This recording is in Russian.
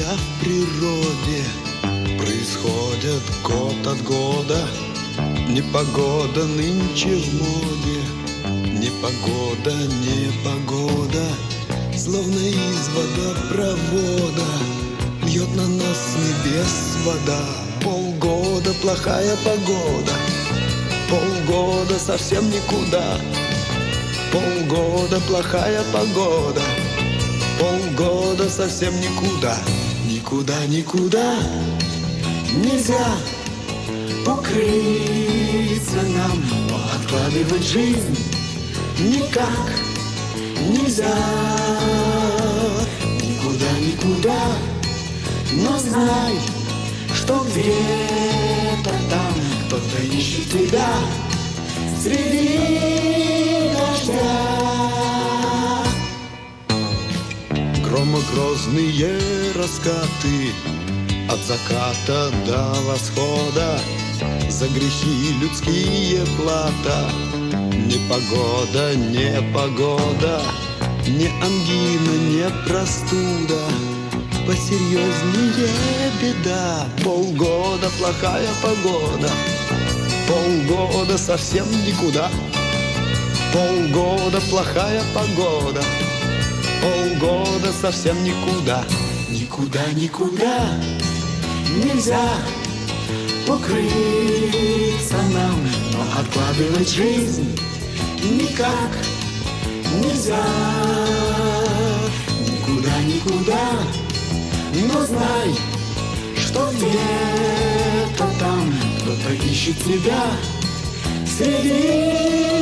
изменения в природе происходят год от года. Непогода нынче в моде, непогода, непогода, словно из водопровода льет на нас с небес вода. Полгода плохая погода, полгода совсем никуда. Полгода плохая погода, полгода совсем никуда. Никуда, никуда нельзя укрыться нам, но откладывать жизнь никак нельзя. Никуда, никуда, но знай, что где-то там кто-то ищет тебя среди дождя. Громогрозные раскаты от заката до восхода, за грехи людские плата. Непогода, непогода, не ангина, не простуда, посерьезнее беда. Полгода плохая погода, полгода совсем никуда. Полгода плохая погода, полгода совсем никуда. Никуда, никуда нельзя укрыться нам, но откладывать жизнь никак нельзя. Никуда, никуда, но знай, что где-то там кто-то ищет тебя среди